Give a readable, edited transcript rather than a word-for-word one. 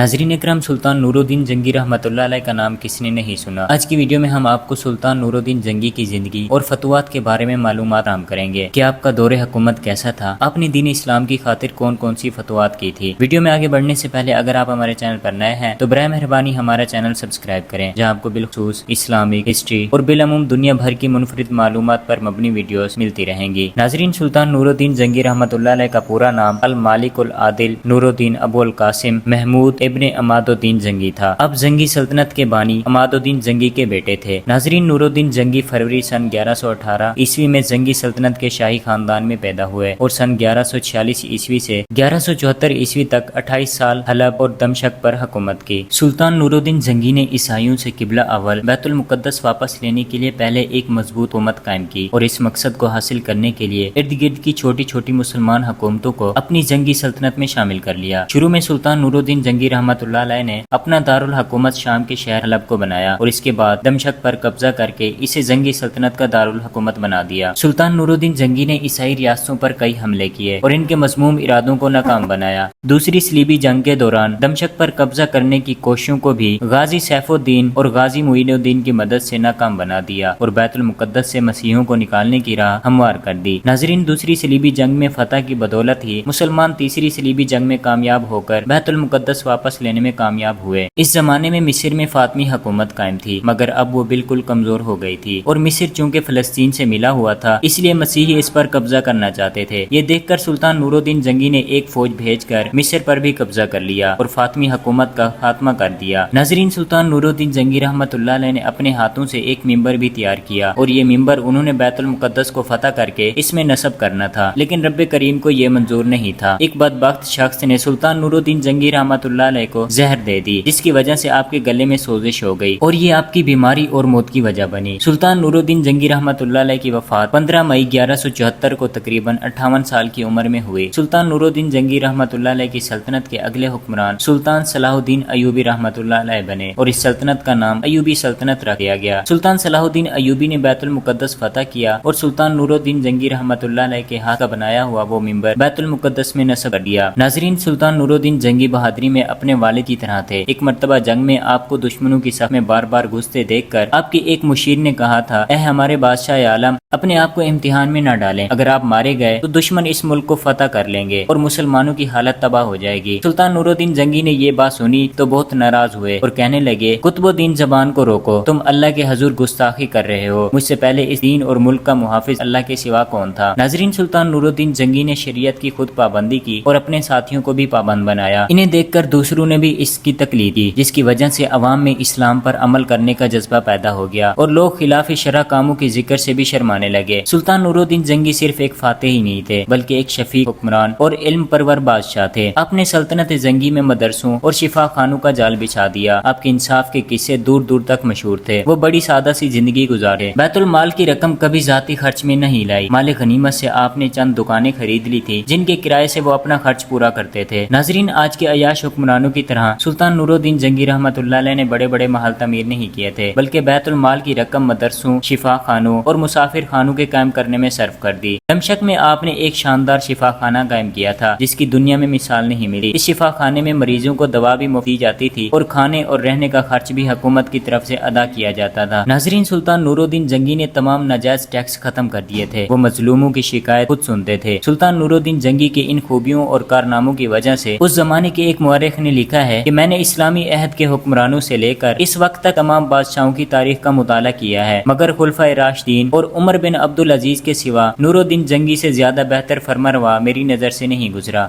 ناظرین اکرام، سلطان نورالدین جنگی رحمۃ اللہ علیہ کا نام کس نے نہیں سنا؟ آج کی ویڈیو میں ہم آپ کو سلطان نورالدین جنگی کی زندگی اور فتوحات کے بارے میں معلومات عام کریں گے کہ آپ کا دور حکومت کیسا تھا، آپ نے دین اسلام کی خاطر کون کون سی فتوحات کی تھی۔ ویڈیو میں آگے بڑھنے سے پہلے اگر آپ ہمارے چینل پر نئے ہیں تو برائے مہربانی ہمارا چینل سبسکرائب کریں، جہاں آپ کو بالخصوص اسلامک ہسٹری اور بالعموم دنیا بھر کی منفرد معلومات پر مبنی ویڈیوز ملتی رہیں گی۔ ناظرین، سلطان نورالدین جنگی رحمۃ اللہ علیہ کا پورا نام المالک العادل نورالدین ابو القاسم محمود ابن عماد الدین جنگی تھا۔ اب جنگی سلطنت کے بانی عماد الدین جنگی کے بیٹے تھے۔ ناظرین، نورالدین جنگی فروری سن 1118 عیسوی میں جنگی سلطنت کے شاہی خاندان میں پیدا ہوئے اور سن 1146 عیسوی سے 1174 عیسوی تک 28 سال حلب اور دمشق پر حکومت کی۔ سلطان نورالدین جنگی نے عیسائیوں سے قبلہ اول بیت المقدس واپس لینے کے لیے پہلے ایک مضبوط حکومت قائم کی اور اس مقصد کو حاصل کرنے کے لیے ارد گرد کی چھوٹی چھوٹی مسلمان حکومتوں کو اپنی جنگی سلطنت میں شامل کر لیا۔ شروع میں سلطان نورالدین جنگی رحمۃ اللہ علیہ نے اپنا دارالحکومت شام کے شہر حلب کو بنایا اور اس کے بعد دمشق پر قبضہ کر کے اسے جنگی سلطنت کا دارالحکومت بنا دیا۔ سلطان نورالدین جنگی نے عیسائی ریاستوں پر کئی حملے کیے اور ان کے مذموم ارادوں کو ناکام بنایا۔ دوسری صلیبی جنگ کے دوران دمشق پر قبضہ کرنے کی کوششوں کو بھی غازی سیف الدین اور غازی معین الدین کی مدد سے ناکام بنا دیا اور بیت المقدس سے مسیحیوں کو نکالنے کی راہ ہموار کر دی۔ ناظرین، دوسری صلیبی جنگ میں فتح کی بدولت ہی مسلمان تیسری صلیبی جنگ میں کامیاب ہو کر بیت المقدس واپس لینے میں کامیاب ہوئے۔ اس زمانے میں مصر میں فاطمی حکومت قائم تھی، مگر اب وہ بالکل کمزور ہو گئی تھی اور مصر چونکہ فلسطین سے ملا ہوا تھا اس لیے مسیحی اس پر قبضہ کرنا چاہتے تھے۔ یہ دیکھ کر سلطان نورالدین جنگی نے ایک فوج بھیج کر مصر پر بھی قبضہ کر لیا اور فاطمی حکومت کا خاتمہ کر دیا۔ ناظرین، سلطان نورالدین جنگی رحمۃ اللہ علیہ نے اپنے ہاتھوں سے ایک ممبر بھی تیار کیا اور یہ ممبر انہوں نے بیت المقدس کو فتح کر کے اس میں نصب کرنا تھا، لیکن رب کریم کو یہ منظور نہیں تھا۔ ایک بدبخت شخص نے سلطان نورالدین جنگی رحمۃ اللہ علیہ کو زہر دے دی، جس کی وجہ سے آپ کے گلے میں سوزش ہو گئی اور یہ آپ کی بیماری اور موت کی وجہ بنی۔ سلطان نورالدین جنگی رحمۃ اللہ علیہ کی وفات 15 مئی 1174 کو تقریباً 58 سال کی عمر میں ہوئی۔ سلطان نورالدین جنگی رحمۃ اللہ علیہ کی سلطنت کے اگلے حکمران سلطان صلاح الدین ایوبی رحمۃ اللہ علیہ بنے اور اس سلطنت کا نام ایوبی سلطنت رکھ دیا گیا۔ سلطان صلاح الدین ایوبی نے بیت المقدس فتح کیا اور سلطان نورالدین جنگی رحمۃ اللہ علیہ کے ہاتھ کا بنایا ہوا وہ ممبر بیت المقدس میں نصب کر دیا۔ ناظرین، سلطان نورالدین جنگی بہادری میں اپنے والد کی طرح تھے۔ ایک مرتبہ جنگ میں آپ کو دشمنوں کی صف میں بار بار گھستے دیکھ کر آپ کے ایک مشیر نے کہا تھا، اے ہمارے بادشاہ عالم، اپنے آپ کو امتحان میں نہ ڈالیں، اگر آپ مارے گئے تو دشمن اس ملک کو فتح کر لیں گے اور مسلمانوں کی حالت تباہ ہو جائے گی۔ سلطان نورالدین جنگی نے یہ بات سنی تو بہت ناراض ہوئے اور کہنے لگے، قطب الدین زبان کو روکو، تم اللہ کے حضور گستاخی کر رہے ہو، مجھ سے پہلے اس دین اور ملک کا محافظ اللہ کے سوا کون تھا؟ ناظرین، سلطان نورالدین جنگی نے شریعت کی خود پابندی کی اور اپنے ساتھیوں کو بھی پابند بنایا۔ انہیں دیکھ کر دوسروں نے بھی اس کی تقلید کی، جس کی وجہ سے عوام میں اسلام پر عمل کرنے کا جذبہ پیدا ہو گیا اور لوگ خلاف شرع کاموں کے ذکر سے بھی شرمانے لگے۔ سلطان نورالدین جنگی صرف ایک فاتح ہی نہیں تھے بلکہ ایک شفیق حکمران اور علم پرور بادشاہ تھے۔ آپ نے سلطنت جنگی میں مدرسوں اور شفا خانوں کا جال بچھا دیا۔ آپ کے انصاف کے قصے دور دور تک مشہور تھے۔ وہ بڑی سادہ سی زندگی گزارے، بیت المال کی رقم کبھی ذاتی خرچ میں نہیں لائی۔ مال غنیمت سے آپ نے چند دکانیں خرید لی تھی جن کے کرائے سے وہ اپنا خرچ پورا کرتے تھے۔ ناظرین، آج کے عیاش حکمرانوں کی طرح سلطان نورالدین جنگی رحمۃ اللہ علیہ نے بڑے بڑے محل تعمیر نہیں کیے تھے بلکہ بیت المال کی رقم مدرسوں، شفا خانوں اور مسافر خانوں کے قائم کرنے میں صرف کر دی۔ دمشق میں آپ نے ایک شاندار شفا خانہ قائم کیا تھا جس کی دنیا میں مثال نہیں ملی۔ اس شفا خانے میں مریضوں کو دوا بھی مفت دی جاتی تھی اور کھانے اور رہنے کا خرچ بھی حکومت کی طرف سے ادا کیا جاتا تھا۔ ناظرین، سلطان نورالدین جنگی نے تمام ناجائز ٹیکس ختم کر دیے تھے۔ وہ مظلوموں کی شکایت خود سنتے تھے۔ سلطان نورالدین جنگی کے ان خوبیوں اور کارناموں کی وجہ سے اس زمانے کے ایک مورخ نے لکھا ہے کہ میں نے اسلامی عہد کے حکمرانوں سے لے کر اس وقت تک تمام بادشاہوں کی تاریخ کا مطالعہ کیا ہے، مگر خلفائے راشدین اور عمر بن عبدالعزیز کے سوا نورالدین جنگی سے زیادہ بہتر فرمانروا میری نظر سے نہیں گزرا۔